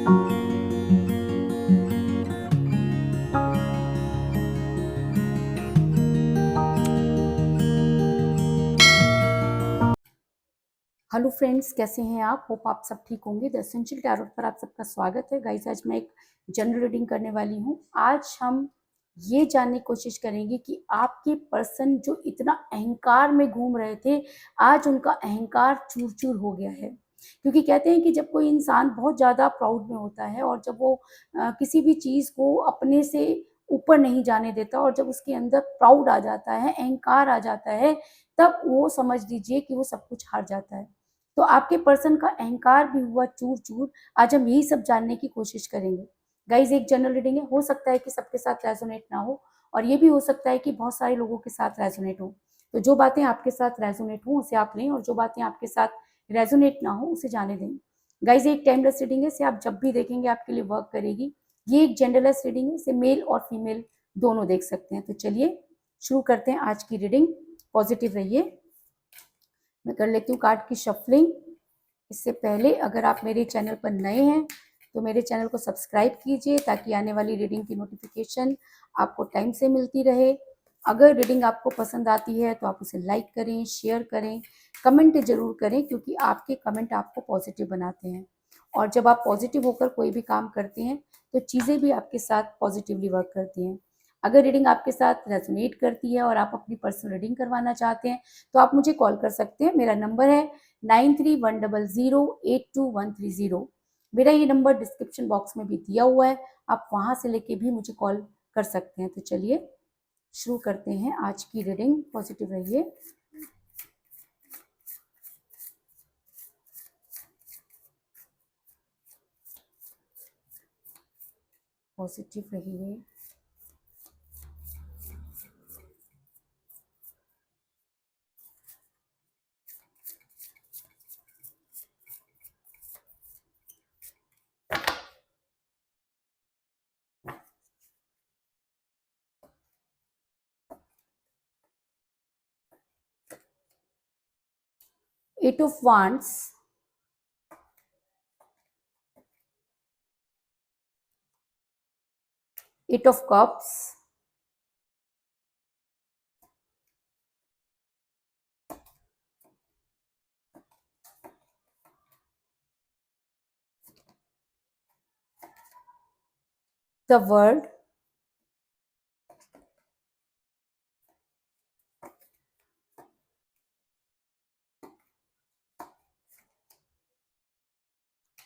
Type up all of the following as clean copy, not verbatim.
Hello friends, कैसे हैं आप? होप आप सब ठीक होंगे। द एसेंशियल टैरोट पर आप सबका स्वागत है। गाइस, आज मैं एक जनरल रीडिंग करने वाली हूँ। आज हम ये जानने की कोशिश करेंगे कि आपके पर्सन जो इतना अहंकार में घूम रहे थे, आज उनका अहंकार चूर चूर हो गया है। क्योंकि कहते हैं कि जब कोई इंसान बहुत ज़्यादा प्राउड में होता है और जब वो किसी भी चीज़ को अपने से ऊपर नहीं जाने देता और जब उसके अंदर प्राउड आ जाता है, अहंकार आ जाता है, तब वो समझ लीजिए कि वो सब कुछ हार जाता है। तो आपके पर्सन का अहंकार भी हुआ चूर-चूर। आज हम यही सब जानने की कोशिश करेंगे। गाइज़, एक जनरल रीडिंग है, हो सकता है कि सबके साथ रेजोनेट ना हो और ये भी हो सकता है कि बहुत सारे लोगों के साथ रेजोनेट हो। तो जो बातें आपके साथ रेजोनेट हों उसे आप लें और जो बातें आपके साथ रेजोनेट ना हो उसे जाने दें। गाइज़, ये एक टाइमलेस रीडिंग है, इसे आप जब भी देखेंगे आपके लिए वर्क करेगी। ये एक जेंडरलेस रीडिंग है, इसे मेल और फीमेल दोनों देख सकते हैं। तो चलिए शुरू करते हैं आज की रीडिंग। पॉजिटिव रहिए। मैं कर लेती हूँ कार्ड की शफलिंग। इससे पहले अगर आप मेरे चैनल पर नए हैं तो मेरे चैनल को सब्सक्राइब कीजिए ताकि आने वाली रीडिंग की नोटिफिकेशन आपको टाइम से मिलती रहे। अगर रीडिंग आपको पसंद आती है तो आप उसे लाइक करें, शेयर करें, कमेंट ज़रूर करें, क्योंकि आपके कमेंट आपको पॉजिटिव बनाते हैं। और जब आप पॉजिटिव होकर कोई भी काम करते हैं तो चीज़ें भी आपके साथ पॉजिटिवली वर्क करती हैं। अगर रीडिंग आपके साथ रेजोनेट करती है और आप अपनी पर्सनल रीडिंग करवाना चाहते हैं तो आप मुझे कॉल कर सकते हैं। मेरा नंबर है 9310082130। मेरा ये नंबर डिस्क्रिप्शन बॉक्स में भी दिया हुआ है, आप वहां से लेके भी मुझे कॉल कर सकते हैं। तो चलिए शुरू करते हैं आज की रीडिंग। पॉजिटिव रहिए। पॉजिटिव रहिए। Eight of wands, eight of cups, the world,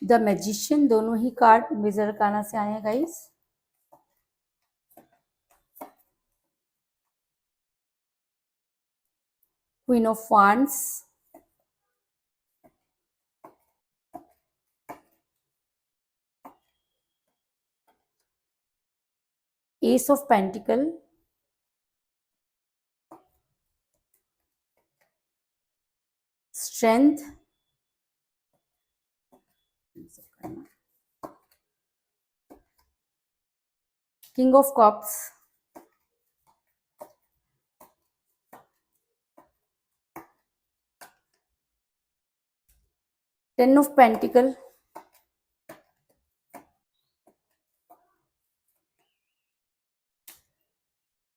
the magician. दोनों ही कार्ड मेजर अरकाना से आए हैं guys. Queen of wands, ace of pentacle, strength, king of cups, ten of pentacle,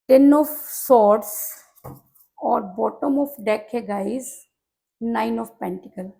ten of swords और bottom of deck है guys nine of pentacle.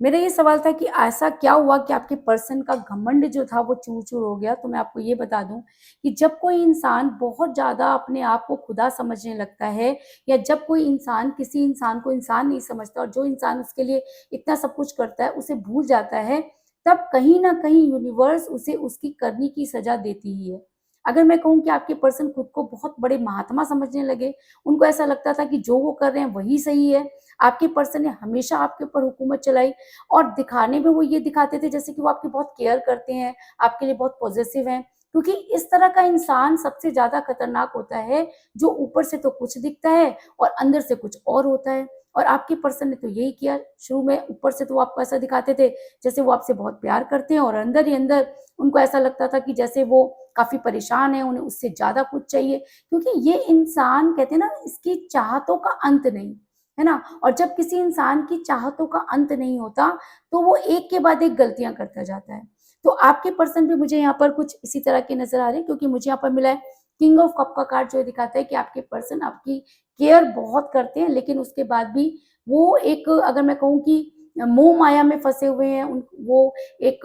मेरा ये सवाल था कि ऐसा क्या हुआ कि आपके पर्सन का घमंड जो था वो चूर चूर हो गया। तो मैं आपको ये बता दूं कि जब कोई इंसान बहुत ज्यादा अपने आप को खुदा समझने लगता है या जब कोई इंसान किसी इंसान को इंसान नहीं समझता और जो इंसान उसके लिए इतना सब कुछ करता है उसे भूल जाता है, तब कहीं ना कहीं यूनिवर्स उसे उसकी करनी की सजा देती ही है। अगर मैं कहूँ कि आपके पर्सन खुद को बहुत बड़े महात्मा समझने लगे, उनको ऐसा लगता था कि जो वो कर रहे हैं वही सही है, आपके पर्सन ने हमेशा आपके ऊपर हुकूमत चलाई और दिखाने में वो ये दिखाते थे जैसे कि वो आपकी बहुत केयर करते हैं, आपके लिए बहुत पॉजिटिव हैं। क्योंकि इस तरह का इंसान सबसे ज्यादा खतरनाक होता है, जो ऊपर से तो कुछ दिखता है और अंदर से कुछ और होता है। और आपके पर्सन ने तो यही किया। शुरू में ऊपर से तो वो आपको ऐसा दिखाते थे जैसे वो आपसे बहुत प्यार करते हैं और अंदर ही अंदर उनको ऐसा लगता था कि जैसे वो काफी परेशान है, उन्हें उससे ज्यादा कुछ चाहिए। क्योंकि ये इंसान कहते हैं ना, इसकी चाहतों का अंत नहीं। है ना? और जब किसी इंसान की चाहतों का अंत नहीं होता, तो वो एक के बाद एक गलतियाँ करता जाता है। तो आपके पर्सन भी मुझे यहाँ पर कुछ इसी तरह के नज़र आ रहे हैं, क्योंकि मुझे यहाँ पर मिला है किंग ऑफ कप का कार्ड, जो दिखाता है कि आपके पर्सन आपकी केयर बहुत करते हैं, लेकिन उसके बाद भी वो एक, अगर मैं कहूँ कि मोह माया में फँसे हुए हैं, वो एक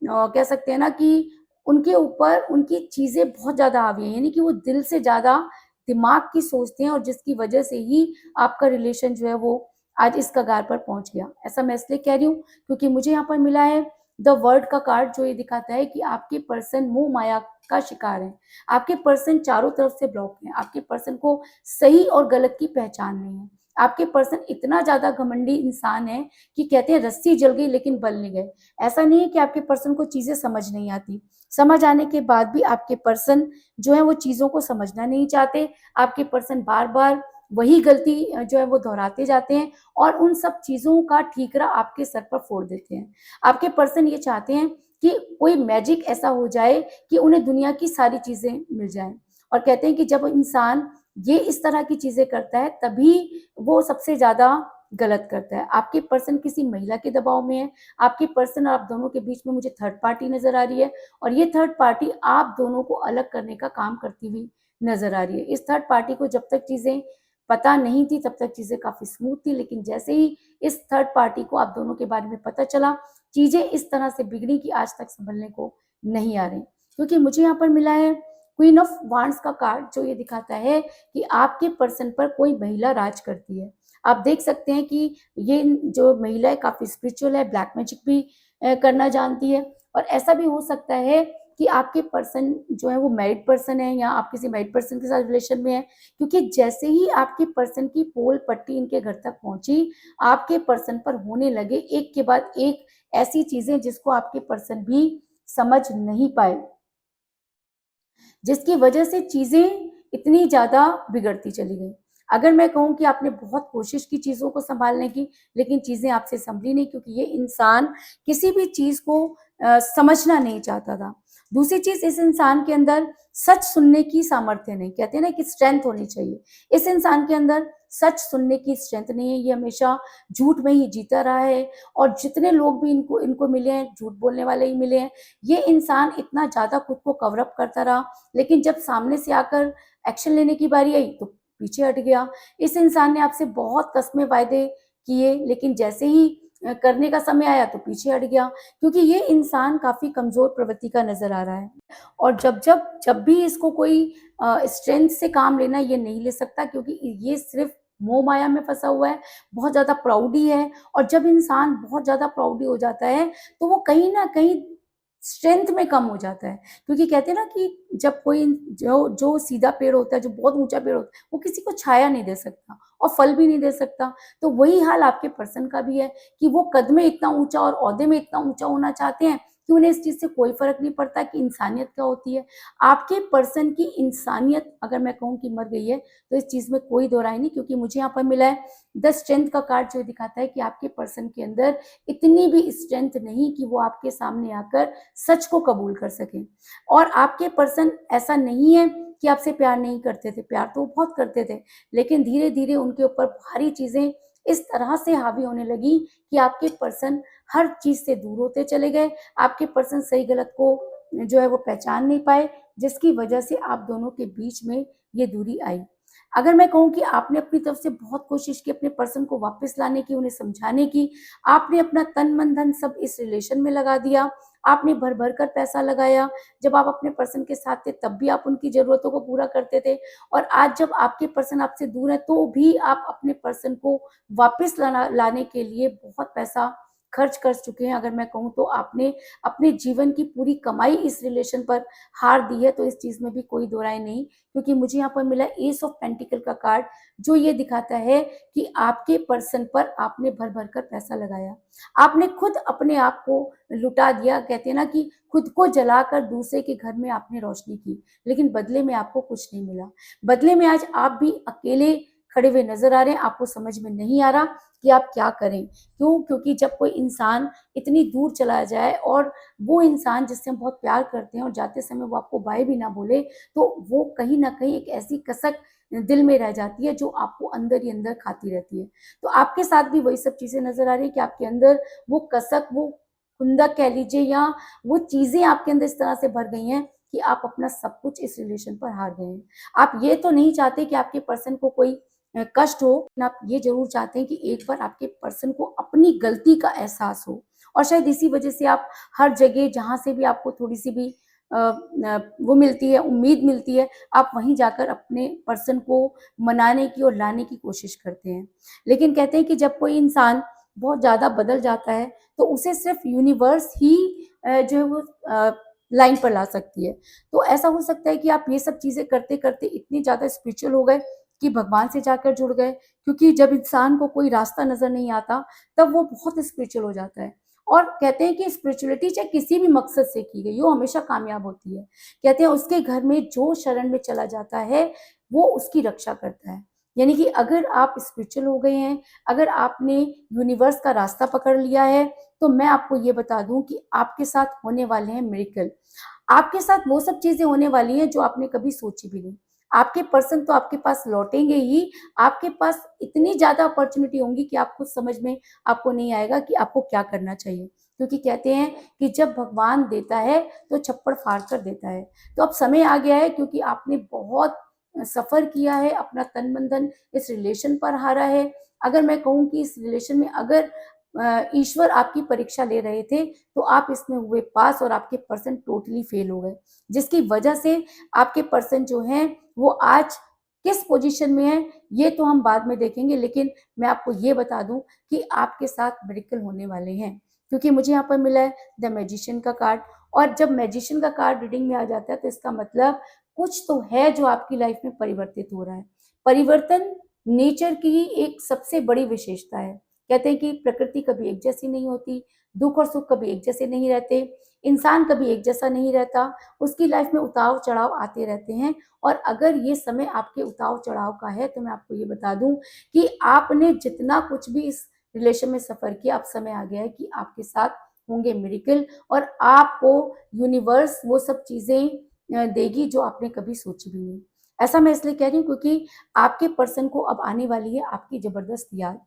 कह सकते हैं ना कि उनके ऊपर उनकी चीज़ें बहुत ज़्यादा हावी हैं, यानी कि वो दिल से ज़्यादा दिमाग की सोचते हैं, और जिसकी वजह से ही आपका रिलेशन जो है वो आज इस कगार पर पहुँच गया। ऐसा मैं इसलिए कह रही हूँ क्योंकि मुझे यहाँ पर मिला है द वर्ल्ड का कार्ड, जो ये दिखाता है कि आपके पर्सन मोह माया का शिकार है। आपके पर्सन चारों तरफ से ब्लॉक हैं। आपके पर्सन को सही और गलत की पहचान नहीं है। आपके पर्सन इतना ज़्यादा घमंडी इंसान है कि कहते हैं रस्सी जल गई लेकिन बल नहीं गए। ऐसा नहीं है कि आपके पर्सन को चीज़ें समझ नहीं आती। समझ आने के बाद भी आपके पर्सन जो है वो चीज़ों को समझना नहीं चाहते। आपके पर्सन बार-बार वही गलती जो है वो दोहराते जाते हैं, और उन सब चीज़ों का ठीकरा आपके सर पर फोड़ देते हैं। आपके पर्सन ये चाहते हैं कि कोई मैजिक ऐसा हो जाए कि उन्हें दुनिया की सारी चीज़ें मिल जाएँ, और कहते हैं कि जब इंसान ये इस तरह की चीज़ें करता है, तभी वो सबसे ज़्यादा गलत करता है। आपके पर्सन किसी महिला के दबाव में है। आपके पर्सन और आप दोनों के बीच में मुझे थर्ड पार्टी नज़र आ रही है, और ये थर्ड पार्टी आप दोनों को अलग करने का काम करती हुई नज़र आ रही है। इस थर्ड पार्टी को जब तक चीज़ें पता नहीं थी, तब तक चीज़ें काफ़ी स्मूथ थी, लेकिन जैसे ही इस थर्ड पार्टी को आप दोनों के बारे में पता चला, चीज़ें इस तरह से बिगड़ी कि आज तक सँभलने को नहीं आ रही। क्योंकि मुझे यहाँ पर मिला है क्वीन ऑफ वांड्स का कार्ड, जो ये दिखाता है कि आपके पर्सन पर कोई महिला राज करती है। आप देख सकते हैं कि ये जो महिला है काफ़ी स्पिरिचुअल है, ब्लैक मैजिक भी करना जानती है, और ऐसा भी हो सकता है कि आपके पर्सन जो है वो मैरिड पर्सन है, या आप किसी मैरिड पर्सन के साथ रिलेशन में हैं, क्योंकि जैसे ही आपके पर्सन की पोल पट्टी इनके घर तक पहुँची, आपके पर्सन पर होने लगे एक के बाद एक ऐसी चीज़ें जिसको आपके पर्सन भी समझ नहीं पाए, जिसकी वजह से चीज़ें इतनी ज़्यादा बिगड़ती चली गई। अगर मैं कहूँ कि आपने बहुत कोशिश की चीज़ों को सँभालने की, लेकिन चीज़ें आपसे सँभली नहीं, क्योंकि ये इंसान किसी भी चीज़ को समझना नहीं चाहता था। दूसरी चीज़, इस इंसान के अंदर सच सुनने की सामर्थ्य नहीं, कहते हैं ना कि स्ट्रेंथ होनी चाहिए। इस इंसान के अंदर सच सुनने की स्ट्रेंथ नहीं है, ये हमेशा झूठ में ही जीता रहा है, और जितने लोग भी इनको इनको मिले हैं, झूठ बोलने वाले ही मिले हैं। ये इंसान इतना ज़्यादा खुद को कवर अप करता रहा, लेकिन जब सामने से आकर एक्शन लेने की बारी आई तो पीछे हट गया। इस इंसान ने आपसे बहुत कस्में वायदे किए, लेकिन जैसे ही करने का समय आया तो पीछे हट गया, क्योंकि ये इंसान काफ़ी कमज़ोर प्रवृत्ति का नज़र आ रहा है, और जब भी इसको कोई स्ट्रेंथ से काम लेना, ये नहीं ले सकता, क्योंकि ये सिर्फ़ मोह माया में फँसा हुआ है, बहुत ज़्यादा प्राउडी है, और जब इंसान बहुत ज़्यादा प्राउडी हो जाता है, तो वो कहीं न कहीं स्ट्रेंथ में कम हो जाता है। क्योंकि कहते हैं ना कि जब कोई जो जो सीधा पेड़ होता है, जो बहुत ऊँचा पेड़ होता है, वो किसी को छाया नहीं दे सकता और फल भी नहीं दे सकता। तो वही हाल आपके पर्सन का भी है कि वो कद में इतना ऊँचा और ओहदे में इतना ऊँचा होना चाहते हैं कि उन्हें इस चीज़ से कोई फ़र्क नहीं पड़ता कि इंसानियत क्या होती है। आपके पर्सन की इंसानियत अगर मैं कहूँ कि मर गई है, तो इस चीज़ में कोई दो राय नहीं, क्योंकि मुझे यहाँ पर मिला है द स्ट्रेंथ का कार्ड, जो दिखाता है कि आपके पर्सन के अंदर इतनी भी स्ट्रेंथ नहीं कि वो आपके सामने आकर सच को कबूल कर सकें। और आपके पर्सन ऐसा नहीं है कि आपसे प्यार नहीं करते थे, प्यार तो वो बहुत करते थे, लेकिन धीरे-धीरे उनके ऊपर भारी चीज़ें इस तरह से हावी होने लगी कि आपके पर्सन हर चीज़ से दूर होते चले गए। आपके पर्सन सही गलत को जो है वो पहचान नहीं पाए, जिसकी वजह से आप दोनों के बीच में ये दूरी आई। अगर मैं कहूँ कि आपने अपनी तरफ से बहुत कोशिश की अपने पर्सन को वापस लाने की, उन्हें समझाने की, आपने अपना तन, मन, धन सब इस रिलेशन में लगा दिया, आपने भर-भर कर पैसा लगाया। जब आप अपने पर्सन के साथ थे, तब भी आप उनकी ज़रूरतों को पूरा करते थे, और आज जब आपके पर्सन आपसे दूर हैं, तो भी आप अपने पर्सन को वापस लाने के लिए बहुत पैसा खर्च कर चुके हैं। अगर मैं कहूँ तो आपने अपने जीवन की पूरी कमाई इस रिलेशन पर हार दी है, तो इस चीज़ में भी कोई दो राय नहीं, क्योंकि मुझे यहाँ पर मिला एस ऑफ पेंटिकल का कार्ड, जो ये दिखाता है कि आपके पर्सन पर आपने भर-भर कर पैसा लगाया। आपने खुद अपने आप को लुटा दिया, कहते हैं ना कि खुद को जलाकर दूसरे के घर में आपने रोशनी की, लेकिन बदले में आपको कुछ नहीं मिला। बदले में आज आप भी अकेले खड़े हुए नजर आ रहे हैं, आपको समझ में नहीं आ रहा कि आप क्या करें। क्यों? क्योंकि जब कोई इंसान इतनी दूर चला जाए और वो इंसान जिससे हम बहुत प्यार करते हैं और जाते समय वो आपको बाय भी ना बोले, तो वो कहीं ना कहीं एक ऐसी कसक दिल में रह जाती है जो आपको अंदर ही अंदर खाती रहती है। तो आपके साथ भी वही सब चीजें नजर आ रही है कि आपके अंदर वो कसक, वो खुंदक कह लीजिए, या वो चीजें आपके अंदर इस तरह से भर गई हैं कि आप अपना सब कुछ इस रिलेशन पर हार गए हैं। आप ये तो नहीं चाहते कि आपके पर्सन को कोई कष्ट हो, लेकिन आप ये जरूर चाहते हैं कि एक बार आपके पर्सन को अपनी गलती का एहसास हो। और शायद इसी वजह से आप हर जगह जहां से भी आपको थोड़ी सी भी वो मिलती है, उम्मीद मिलती है, आप वहीं जाकर अपने पर्सन को मनाने की और लाने की कोशिश करते हैं। लेकिन कहते हैं कि जब कोई इंसान बहुत ज्यादा बदल जाता है तो उसे सिर्फ यूनिवर्स ही जो है वो लाइन पर ला सकती है। तो ऐसा हो सकता है कि आप ये सब चीजें करते करते इतनी ज्यादा स्पिरिचुअल हो गए कि भगवान से जाकर जुड़ गए, क्योंकि जब इंसान को कोई रास्ता नजर नहीं आता तब वो बहुत स्पिरिचुअल हो जाता है। और कहते हैं कि स्पिरिचुअलिटी चाहे किसी भी मकसद से की गई वो हमेशा कामयाब होती है। कहते हैं उसके घर में जो शरण में चला जाता है वो उसकी रक्षा करता है। यानी कि अगर आप स्पिरिचुअल हो गए हैं, अगर आपने यूनिवर्स का रास्ता पकड़ लिया है, तो मैं आपको ये बता दूं कि आपके साथ होने वाले हैं मिरेकल। आपके साथ वो सब चीजें होने वाली हैं जो आपने कभी सोची भी नहीं। आपके पर्सन तो आपके पास लौटेंगे ही, आपके पास इतनी ज्यादा अपॉर्चुनिटी होंगी कि आप खुद समझ में आपको नहीं आएगा कि आपको क्या करना चाहिए। क्योंकि कहते हैं कि जब भगवान देता है तो छप्पड़ फाड़ कर देता है। तो अब समय आ गया है, क्योंकि आपने बहुत सफर किया है, अपना तन मन धन इस रिलेशन पर हारा है। अगर मैं कहूँ कि इस रिलेशन में अगर ईश्वर आपकी परीक्षा ले रहे थे तो आप इसमें हुए पास और आपके पर्सन टोटली फेल हो गए, जिसकी वजह से आपके पर्सन जो हैं वो आज किस पोजीशन में है ये तो हम बाद में देखेंगे। लेकिन मैं आपको ये बता दूं कि आपके साथ मिरेकल होने वाले हैं, क्योंकि मुझे यहाँ पर मिला है द मैजिशियन का कार्ड। और जब मैजिशियन का कार्ड रीडिंग में आ जाता है तो इसका मतलब कुछ तो है जो आपकी लाइफ में परिवर्तित हो रहा है। परिवर्तन नेचर की ही एक सबसे बड़ी विशेषता है। कहते हैं कि प्रकृति कभी एक जैसी नहीं होती, दुख और सुख कभी एक जैसे नहीं रहते, इंसान कभी एक जैसा नहीं रहता, उसकी लाइफ में उतार चढ़ाव आते रहते हैं। और अगर ये समय आपके उतार चढ़ाव का है तो मैं आपको ये बता दूं कि आपने जितना कुछ भी इस रिलेशन में सफर किया, अब समय आ गया है कि आपके साथ होंगे मिरेकल, और आपको यूनिवर्स वो सब चीजें देगी जो आपने कभी सोची भी नहीं। ऐसा मैं इसलिए कह रही हूँ क्योंकि आपके पर्सन को अब आने वाली है आपकी जबरदस्त याद।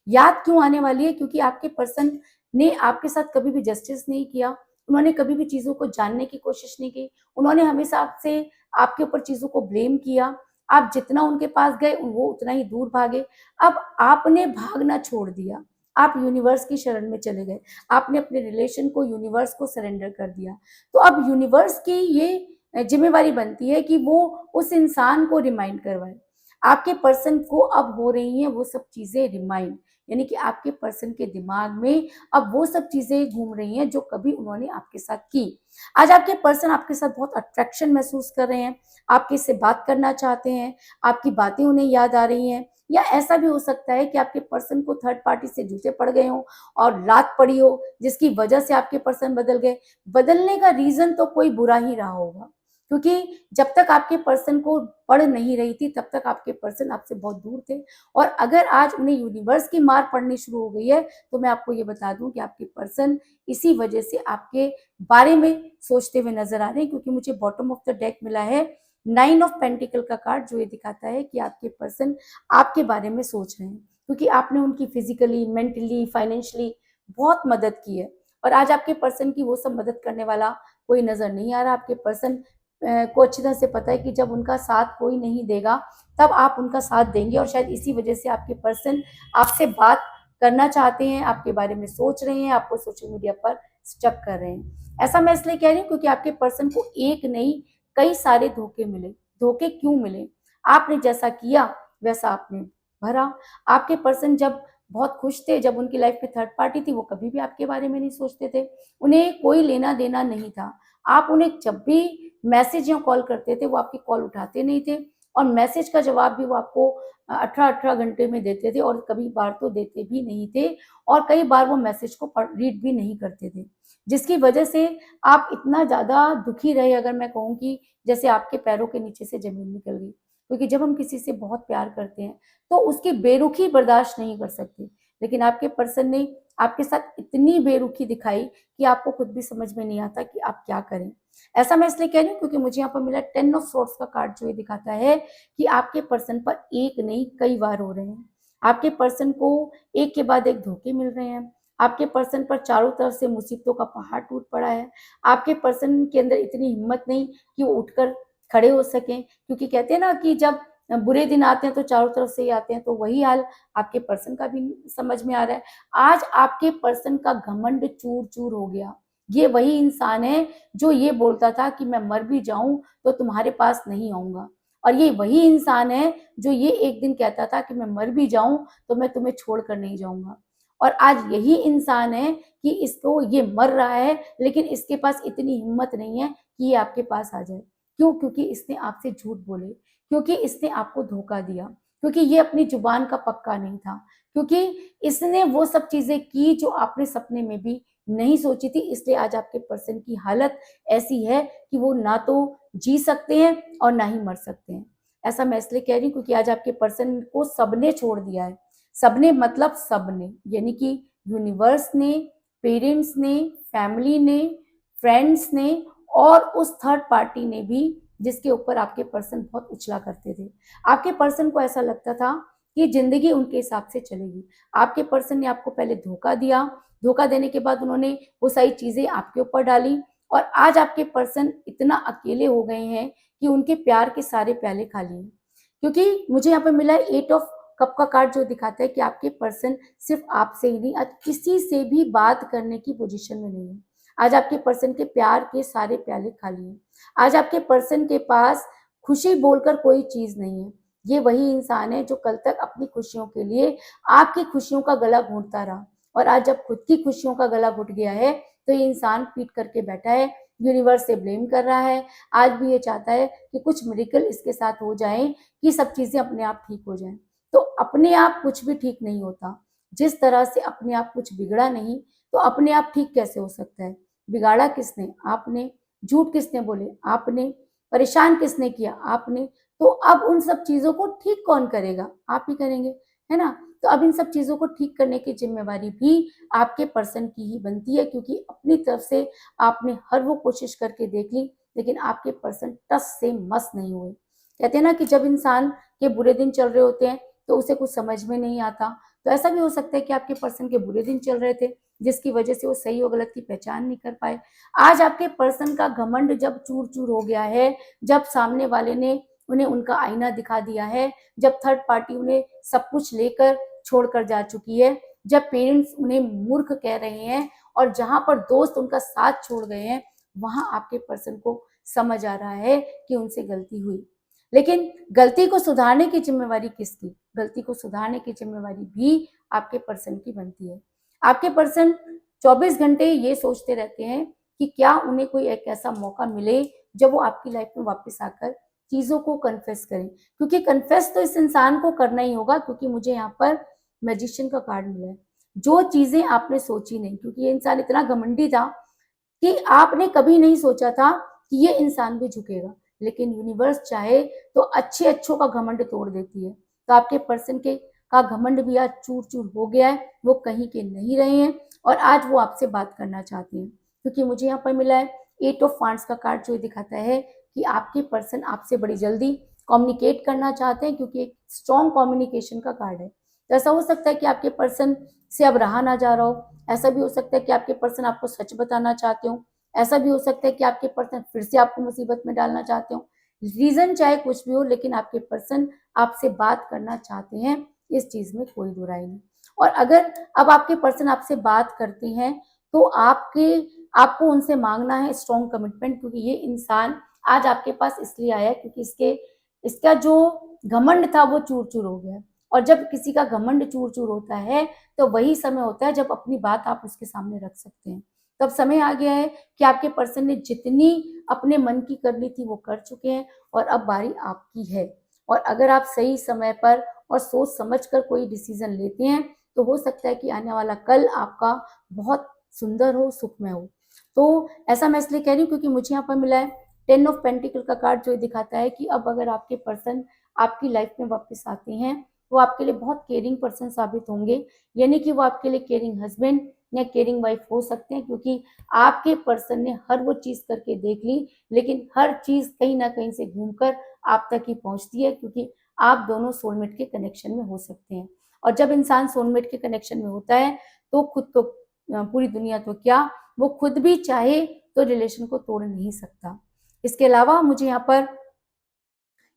याद क्यों आने वाली है? क्योंकि आपके पर्सन ने आपके साथ कभी भी जस्टिस नहीं किया, उन्होंने कभी भी चीजों को जानने की कोशिश नहीं की, उन्होंने हमेशा आपसे आपके ऊपर चीजों को ब्लेम किया। आप जितना उनके पास गए वो उतना ही दूर भागे। अब आपने भागना छोड़ दिया, आप यूनिवर्स की शरण में चले गए, आपने अपने रिलेशन को यूनिवर्स को सरेंडर कर दिया। तो अब यूनिवर्स की ये जिम्मेवारी बनती है कि वो उस इंसान को रिमाइंड करवाए। आपके पर्सन को अब हो रही हैं वो सब चीजें रिमाइंड, यानी कि आपके पर्सन के दिमाग में अब वो सब चीजें घूम रही हैं जो कभी उन्होंने आपके साथ की। आज आपके पर्सन आपके साथ बहुत अट्रैक्शन महसूस कर रहे हैं, आपके से बात करना चाहते हैं, आपकी बातें उन्हें याद आ रही हैं। या ऐसा भी हो सकता है कि आपके पर्सन को थर्ड पार्टी से जूते पड़ गए हों और लात पड़ी हो, जिसकी वजह से आपके पर्सन बदल गए। बदलने का रीजन तो कोई बुरा ही रहा होगा, क्योंकि जब तक आपके पर्सन को पढ़ नहीं रही थी तब तक आपके पर्सन आपसे बहुत दूर थे। और अगर आज उन्हें यूनिवर्स की मार पड़नी शुरू हो गई है तो मैं आपको ये बता दूं कि आपके पर्सन इसी वजह से आपके बारे में सोचते हुए नजर आ रहे हैं, क्योंकि मुझे बॉटम ऑफ द डेक मिला है 9 ऑफ पेंटिकल का कार्ड, जो ये दिखाता है कि आपके पर्सन आपके बारे में सोच रहे हैं, क्योंकि आपने उनकी फिजिकली, मेंटली, फाइनेंशियली बहुत मदद की है। और आज आपके पर्सन की वो सब मदद करने वाला कोई नजर नहीं आ रहा। आपके पर्सन को अच्छी तरह से पता है कि जब उनका साथ कोई नहीं देगा तब आप उनका साथ देंगे, और शायद इसी वजह से आपके पर्सन आपसे बात करना चाहते हैं, आपके बारे में सोच रहे हैं, आपको सोशल मीडिया पर स्टक कर रहे हैं। ऐसा मैं इसलिए कह रही हूँ क्योंकि आपके पर्सन को एक नहीं कई सारे धोखे मिले। धोखे क्यों मिले? आपने जैसा किया वैसा आपने भरा। आपके पर्सन जब बहुत खुश थे, जब उनकी लाइफ में थर्ड पार्टी थी, वो कभी भी आपके बारे में नहीं सोचते थे, उन्हें कोई लेना देना नहीं था। आप उन्हें जब भी मैसेज या कॉल करते थे वो आपकी कॉल उठाते नहीं थे, और मैसेज का जवाब भी वो आपको 18-18 घंटे में देते थे, और कभी बार तो देते भी नहीं थे, और कई बार वो मैसेज को रीड भी नहीं करते थे, जिसकी वजह से आप इतना ज्यादा दुखी रहे। अगर मैं कहूँ कि जैसे आपके पैरों के नीचे से जमीन निकल गई, क्योंकि जब हम किसी से बहुत प्यार करते हैं तो उसकी बेरुखी बर्दाश्त नहीं कर सकते, लेकिन आपके पर्सन ने आपके साथ इतनी बेरुखी दिखाई कि आपको खुद भी समझ में नहीं आता कि आप क्या करें। ऐसा मैं इसलिए कह रही हूँ क्योंकि मुझे यहाँ पर मिला 10 ऑफ सोर्ड्स का कार्ड, जो ये दिखाता है कि आपके पर्सन पर एक नहीं कई वार हो रहे हैं। आपके पर्सन को एक के बाद एक धोखे मिल रहे हैं। आपके पर्सन पर चारों तरफ से मुसीबतों का पहाड़ टूट पड़ा है। आपके पर्सन के अंदर इतनी हिम्मत नहीं कि वो उठकर खड़े हो सकें, क्योंकि कहते हैं ना कि जब बुरे दिन आते हैं तो चारों तरफ से ही आते हैं, तो वही हाल आपके पर्सन का भी समझ में आ रहा है। आज आपके पर्सन का घमंड चूर चूर हो गया। ये वही इंसान है जो ये बोलता था कि मैं मर भी जाऊं तो तुम्हारे पास नहीं आऊंगा, और ये वही इंसान है जो ये एक दिन कहता था कि मैं मर भी जाऊं तो मैं तुम्हें छोड़कर नहीं जाऊंगा। और आज यही इंसान है कि इसको ये मर रहा है लेकिन इसके पास इतनी हिम्मत नहीं है कि ये आपके पास आ जाए। क्यों? क्योंकि इसने आपसे झूठ बोले, क्योंकि इसने आपको धोखा दिया, क्योंकि ये अपनी जुबान का पक्का नहीं था, क्योंकि इसने वो सब चीजें की जो आपने सपने में भी नहीं सोची थी। इसलिए आज आपके पर्सन की हालत ऐसी है कि वो ना तो जी सकते हैं और ना ही मर सकते हैं। ऐसा मैं इसलिए कह रही हूँ क्योंकि आज आपके पर्सन को सबने छोड़ दिया है। सबने मतलब सबने, यानी कि यूनिवर्स ने, पेरेंट्स ने, फैमिली ने, फ्रेंड्स ने और उस थर्ड पार्टी ने भी, जिसके ऊपर आपके पर्सन बहुत उछला करते थे। आपके पर्सन को ऐसा लगता था कि जिंदगी उनके हिसाब से चलेगी। आपके पर्सन ने आपको पहले धोखा दिया, धोखा देने के बाद उन्होंने वो सारी चीजें आपके ऊपर डाली, और आज आपके पर्सन इतना अकेले हो गए हैं कि उनके प्यार के सारे प्याले खाली हैं। क्योंकि मुझे यहाँ पे मिला है 8 ऑफ कप का कार्ड, जो दिखाता है कि आपके पर्सन सिर्फ आपसे ही नहीं, आज किसी से भी बात करने की पोजीशन में नहीं है। आज आपके पर्सन के प्यार के सारे प्याले खाली हैं। आज आपके पर्सन के पास खुशी बोलकर कोई चीज नहीं है। ये वही इंसान है जो कल तक अपनी खुशियों के लिए आपकी खुशियों का गला घोंटता रहा, और आज जब खुद की खुशियों का गला घुट गया है तो ये इंसान पीट करके बैठा है, यूनिवर्स से ब्लेम कर रहा है। आज भी ये चाहता है कि कुछ मिरेकल इसके साथ हो जाए, कि सब चीजें अपने आप ठीक हो जाएं। तो अपने आप कुछ भी ठीक नहीं होता। जिस तरह से अपने आप कुछ बिगड़ा नहीं, तो अपने आप ठीक कैसे हो सकता है? बिगाड़ा किसने? आपने। झूठ किसने बोले? आपने। परेशान किसने किया? आपने। तो अब उन सब चीजों को ठीक कौन करेगा? आप ही करेंगे, है ना? तो अब इन सब चीजों को ठीक करने की जिम्मेवारी भी आपके पर्सन की ही बनती है, क्योंकि अपनी तरफ से आपने हर वो कोशिश करके देख ली, लेकिन आपके पर्सन टस से मस नहीं हुए। कहते हैं ना कि जब इंसान के बुरे दिन चल रहे होते हैं तो उसे कुछ समझ में नहीं आता। तो ऐसा भी हो सकता है कि आपके पर्सन के बुरे दिन चल रहे थे, जिसकी वजह से वो सही और गलत की पहचान नहीं कर पाए। आज आपके पर्सन का घमंड जब चूर चूर हो गया है, जब सामने वाले ने उन्हें उनका आईना दिखा दिया है, जब थर्ड पार्टी उन्हें सब कुछ लेकर छोड़कर जा चुकी है, जब पेरेंट्स उन्हें मूर्ख कह रहे हैं, और जहां पर दोस्त उनका साथ छोड़ गए हैं, वहां आपके पर्सन को समझ आ रहा है कि उनसे गलती हुई। लेकिन गलती को सुधारने की जिम्मेवारी किसकी? गलती को सुधारने की जिम्मेवारी भी आपके पर्सन की बनती है। आपके पर्सन 24 घंटे ये सोचते रहते हैं कि क्या उन्हें कोई एक ऐसा मौका मिले जब वो आपकी लाइफ में वापस आकर चीजों को कन्फेस करें, क्योंकि कन्फेस तो इस इंसान को करना ही होगा, क्योंकि मुझे यहाँ पर मैजिशियन का कार्ड मिला है। जो चीजें आपने सोची नहीं, क्योंकि ये इंसान इतना घमंडी था कि आपने कभी नहीं सोचा था कि ये इंसान भी झुकेगा, लेकिन यूनिवर्स चाहे तो अच्छे अच्छों का घमंड तोड़ देती है। तो आपके पर्सन के का घमंड भी आज चूर चूर हो गया है, वो कहीं के नहीं रहे हैं, और आज वो आपसे बात करना चाहते हैं। क्योंकि मुझे यहाँ पर मिला है 8 ऑफ वांड्स का कार्ड, जो दिखाता है कि आपके पर्सन आपसे बड़ी जल्दी कम्युनिकेट करना चाहते हैं, क्योंकि एक स्ट्रॉन्ग कम्युनिकेशन का कार्ड है। तो ऐसा हो सकता है कि आपके पर्सन से अब रहा ना जा रहा हो, ऐसा भी हो सकता है कि आपके पर्सन आपको सच बताना चाहते हो, ऐसा भी हो सकता है कि आपके पर्सन फिर से आपको मुसीबत में डालना चाहते हो। रीजन चाहे कुछ भी हो, लेकिन आपके पर्सन आपसे बात करना चाहते हैं, इस चीज में कोई बुराई नहीं। और अगर अब आपके पर्सन आपसे बात करते हैं तो आपको उनसे मांगना है स्ट्रॉन्ग कमिटमेंट, क्योंकि ये इंसान आज आपके पास इसलिए आया है क्योंकि इसका जो घमंड था वो चूर चूर हो गया। और जब किसी का घमंड चूर चूर होता है तो वही समय होता है जब अपनी बात आप उसके सामने रख सकते हैं। तो अब समय आ गया है कि आपके पर्सन ने जितनी अपने मन की करनी थी वो कर चुके हैं, और अब बारी आपकी है। और अगर आप सही समय पर और सोच समझकर कोई डिसीजन लेते हैं तो हो सकता है कि आने वाला कल आपका बहुत सुंदर हो, सुखमय हो। तो ऐसा मैं इसलिए कह रही हूँ क्योंकि मुझे यहाँ पर मिला है 10 ऑफ पेंटिकल का कार्ड, जो दिखाता है कि अब अगर आपके पर्सन आपकी लाइफ में वापस आते हैं वो आपके लिए बहुत केयरिंग पर्सन साबित होंगे, यानी कि वो आपके लिए केयरिंग हस्बैंड या केयरिंग वाइफ हो सकते हैं, क्योंकि आपके पर्सन ने हर वो चीज करके देख ली, लेकिन हर चीज कहीं ना कहीं से घूमकर आप तक ही पहुंचती है, क्योंकि आप दोनों सोलमेट के कनेक्शन में हो सकते हैं। और जब इंसान सोलमेट के कनेक्शन में होता है तो खुद तो पूरी दुनिया तो क्या, वो खुद भी चाहे तो रिलेशन को तोड़ नहीं सकता। इसके अलावा मुझे यहाँ पर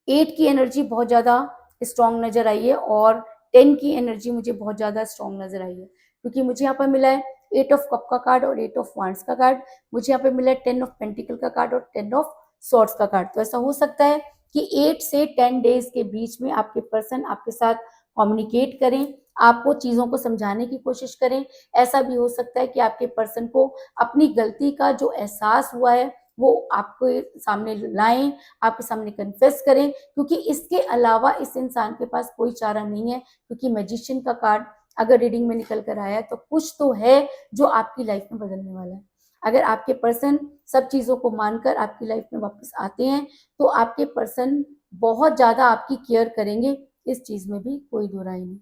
8 की एनर्जी बहुत ज्यादा स्ट्रॉन्ग नजर आई है और 10 की एनर्जी मुझे बहुत ज्यादा स्ट्रॉन्ग नजर आई है, क्योंकि मुझे यहाँ पर मिला है 8 ऑफ कप का कार्ड और 8 ऑफ वांड्स का कार्ड। मुझे यहाँ पे मिला है 10 ऑफ पेंटिकल का कार्ड और 10 ऑफ सॉर्ड्स का कार्ड। तो ऐसा हो सकता है कि 8 से 10 डेज के बीच में आपके पर्सन आपके साथ कम्युनिकेट करें, आपको चीजों को समझाने की कोशिश करें। ऐसा भी हो सकता है कि आपके पर्सन को अपनी गलती का जो एहसास हुआ है वो आपको सामने लाएं, आपके सामने कन्फेस करें, क्योंकि इसके अलावा इस इंसान के पास कोई चारा नहीं है। क्योंकि मैजिशियन का कार्ड अगर रीडिंग में निकल कर आया है तो कुछ तो है जो आपकी लाइफ में बदलने वाला है। अगर आपके पर्सन सब चीजों को मानकर आपकी लाइफ में वापस आते हैं तो आपके पर्सन बहुत ज्यादा आपकी केयर करेंगे, इस चीज में भी कोई दो राय नहीं।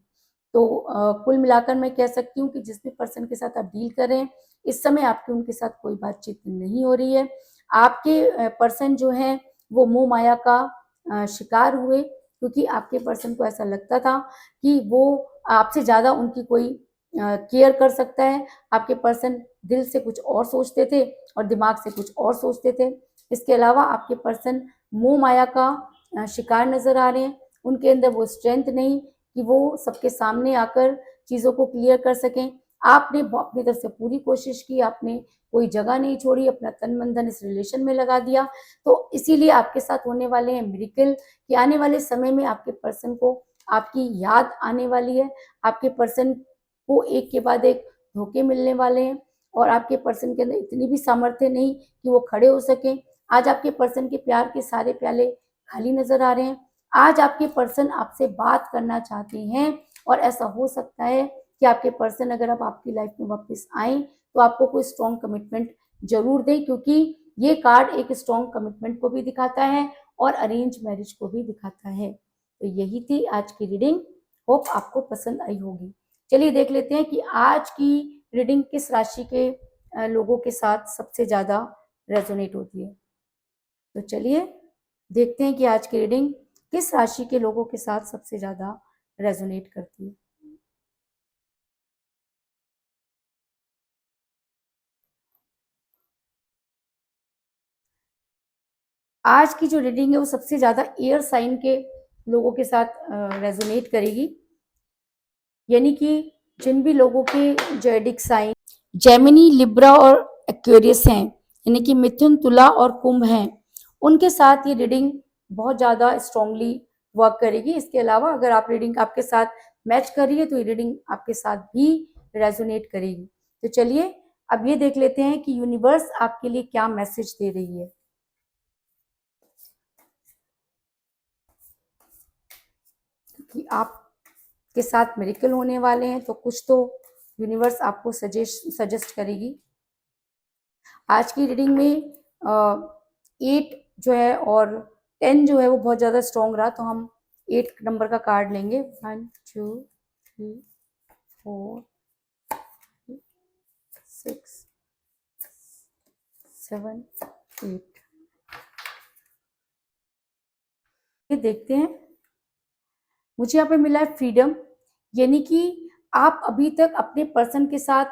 तो कुल मिलाकर मैं कह सकती हूँ कि जिस भी पर्सन के साथ आप डील कर रहे हैं इस समय आपकी उनके साथ कोई बातचीत नहीं हो रही है। आपके पर्सन जो है वो मोह माया का शिकार हुए, क्योंकि आपके पर्सन को ऐसा लगता था कि वो आपसे ज्यादा उनकी कोई केयर कर सकता है। आपके पर्सन दिल से कुछ और सोचते थे और दिमाग से कुछ और सोचते थे। इसके अलावा आपके पर्सन मोह माया का शिकार नजर आ रहे हैं। उनके अंदर वो स्ट्रेंथ नहीं कि वो सबके सामने आकर चीजों को क्लियर कर सकें। आपने अपनी तरफ से पूरी कोशिश की, आपने कोई जगह नहीं छोड़ी, अपना तन मन धन इस रिलेशन में लगा दिया। तो इसीलिए आपके साथ होने वाले हैं मिरेकल कि आने वाले समय में आपके पर्सन को आपकी याद आने वाली है। आपके पर्सन को एक के बाद एक धोखे मिलने वाले हैं और आपके पर्सन के अंदर इतनी भी सामर्थ्य नहीं कि वो खड़े हो सके। आज आपके पर्सन के प्यार के सारे प्याले खाली नजर आ रहे हैं। आज आपके पर्सन आपसे बात करना चाहते हैं और ऐसा हो सकता है कि आपके पर्सन अगर अब आपकी लाइफ में वापस आए तो आपको कोई स्ट्रॉन्ग कमिटमेंट जरूर दे, क्योंकि ये कार्ड एक स्ट्रॉन्ग कमिटमेंट को भी दिखाता है और अरेंज मैरिज को भी दिखाता है। तो यही थी आज की रीडिंग, होप आपको पसंद आई होगी। चलिए देख लेते हैं कि आज की रीडिंग किस राशि के लोगों के साथ सबसे ज्यादा रेजोनेट होती है। तो चलिए देखते हैं कि आज की रीडिंग किस राशि के लोगों के साथ सबसे ज्यादा रेजोनेट करती है। आज की जो रीडिंग है वो सबसे ज्यादा एयर साइन के लोगों के साथ रेजोनेट करेगी, यानी कि जिन भी लोगों के जैडिक साइन जेमिनी, लिब्रा और एक्वेरियस हैं, यानी कि मिथुन, तुला और कुंभ हैं, उनके साथ ये रीडिंग बहुत ज़्यादा स्ट्रांगली वर्क करेगी। इसके अलावा अगर आप रीडिंग आपके साथ मैच कर रही है तो ये रीडिंग आपके साथ भी रेजोनेट करेगी। तो चलिए अब ये देख लेते हैं कि यूनिवर्स आपके लिए क्या मैसेज दे रही है। कि आपके साथ मिरेकल होने वाले हैं तो कुछ तो यूनिवर्स आपको सजेस्ट करेगी। आज की रीडिंग में 8 जो है और 10 जो है वो बहुत ज़्यादा स्ट्रॉन्ग रहा, तो हम 8 नंबर का कार्ड लेंगे। 1 2 3 4 6 7 8। ये देखते हैं, मुझे यहाँ पे मिला है फ्रीडम, यानी कि आप अभी तक अपने पर्सन के साथ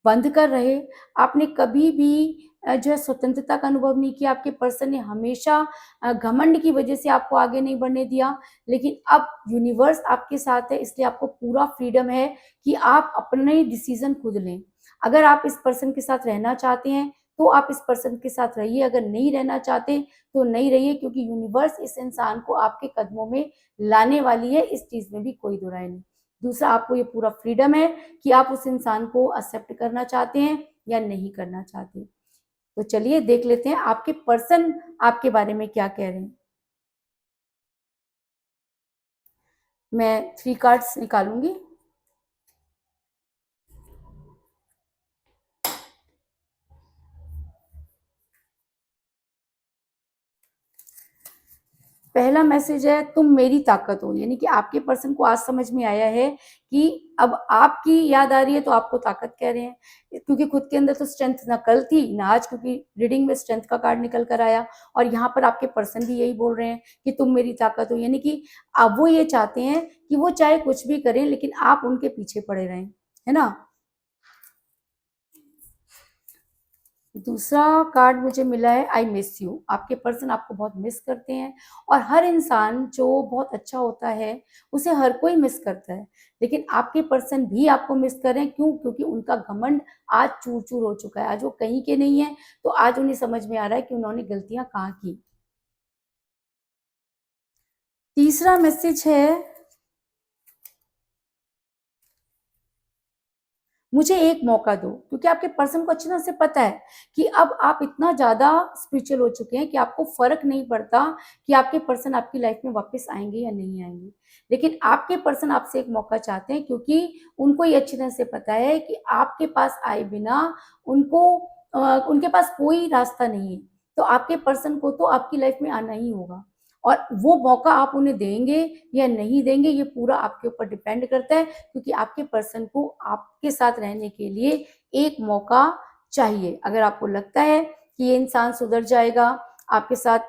बंद कर रहे, आपने कभी भी जो है स्वतंत्रता का अनुभव नहीं किया। आपके पर्सन ने हमेशा घमंड की वजह से आपको आगे नहीं बढ़ने दिया, लेकिन अब यूनिवर्स आपके साथ है, इसलिए आपको पूरा फ्रीडम है कि आप अपने डिसीजन खुद लें। अगर आप इस पर्सन के साथ रहना चाहते हैं तो आप इस पर्सन के साथ रहिए, अगर नहीं रहना चाहते तो नहीं रहिए, क्योंकि यूनिवर्स इस इंसान को आपके कदमों में लाने वाली है, इस चीज में भी कोई दो राय नहीं। दूसरा, आपको ये पूरा फ्रीडम है कि आप उस इंसान को एक्सेप्ट करना चाहते हैं या नहीं करना चाहते। तो चलिए देख लेते हैं आपके पर्सन आपके बारे में क्या कह रहे हैं। मैं 3 कार्ड्स निकालूंगी। पहला मैसेज है तुम मेरी ताकत हो, यानी कि आपके पर्सन को आज समझ में आया है कि अब आपकी याद आ रही है तो आपको ताकत कह रहे हैं, क्योंकि खुद के अंदर तो स्ट्रेंथ ना कल थी ना आज, क्योंकि रीडिंग में स्ट्रेंथ का कार्ड निकल कर आया। और यहाँ पर आपके पर्सन भी यही बोल रहे हैं कि तुम मेरी ताकत हो, यानी कि अब वो ये चाहते हैं कि वो चाहे कुछ भी करें लेकिन आप उनके पीछे पड़े रहें, है ना। दूसरा कार्ड मुझे मिला है आई मिस यू। आपके पर्सन आपको बहुत मिस करते हैं, और हर इंसान जो बहुत अच्छा होता है उसे हर कोई मिस करता है, लेकिन आपके पर्सन भी आपको मिस कर रहे हैं। क्यों? क्योंकि उनका घमंड आज चूर चूर हो चुका है, आज वो कहीं के नहीं है, तो आज उन्हें समझ में आ रहा है कि उन्होंने गलतियां कहाँ की। तीसरा मैसेज है मुझे एक मौका दो, क्योंकि आपके पर्सन को अच्छी तरह से पता है कि अब आप इतना ज्यादा स्पिरिचुअल हो चुके हैं कि आपको फर्क नहीं पड़ता कि आपके पर्सन आपकी लाइफ में वापस आएंगे या नहीं आएंगे, लेकिन आपके पर्सन आपसे एक मौका चाहते हैं, क्योंकि उनको ये अच्छी तरह से पता है कि आपके पास आए बिना उनको उनके पास कोई रास्ता नहीं है, तो आपके पर्सन को तो आपकी लाइफ में आना ही होगा। और वो मौका आप उन्हें देंगे या नहीं देंगे ये पूरा आपके ऊपर डिपेंड करता है, क्योंकि आपके पर्सन को आपके साथ रहने के लिए एक मौका चाहिए। अगर आपको लगता है कि ये इंसान सुधर जाएगा, आपके साथ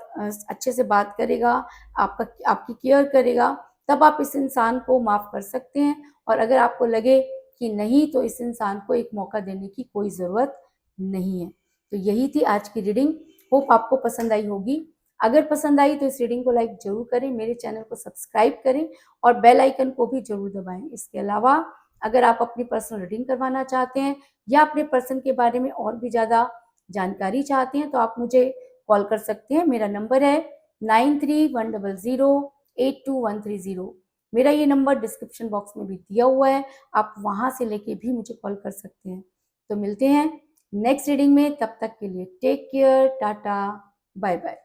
अच्छे से बात करेगा, आपकी केयर करेगा, तब आप इस इंसान को माफ कर सकते हैं। और अगर आपको लगे कि नहीं, तो इस इंसान को एक मौका देने की कोई ज़रूरत नहीं है। तो यही थी आज की रीडिंग। होप आपको पसंद आई होगी। अगर पसंद आई तो इस रीडिंग को लाइक जरूर करें, मेरे चैनल को सब्सक्राइब करें और बेल आइकन को भी जरूर दबाएं। इसके अलावा अगर आप अपनी पर्सनल रीडिंग करवाना चाहते हैं या अपने पर्सन के बारे में और भी ज़्यादा जानकारी चाहते हैं तो आप मुझे कॉल कर सकते हैं। मेरा नंबर है 9310082130। मेरा ये नंबर डिस्क्रिप्शन बॉक्स में भी दिया हुआ है, आप वहां से लेके भी मुझे कॉल कर सकते हैं। तो मिलते हैं नेक्स्ट रीडिंग में, तब तक के लिए take care, tata, bye bye.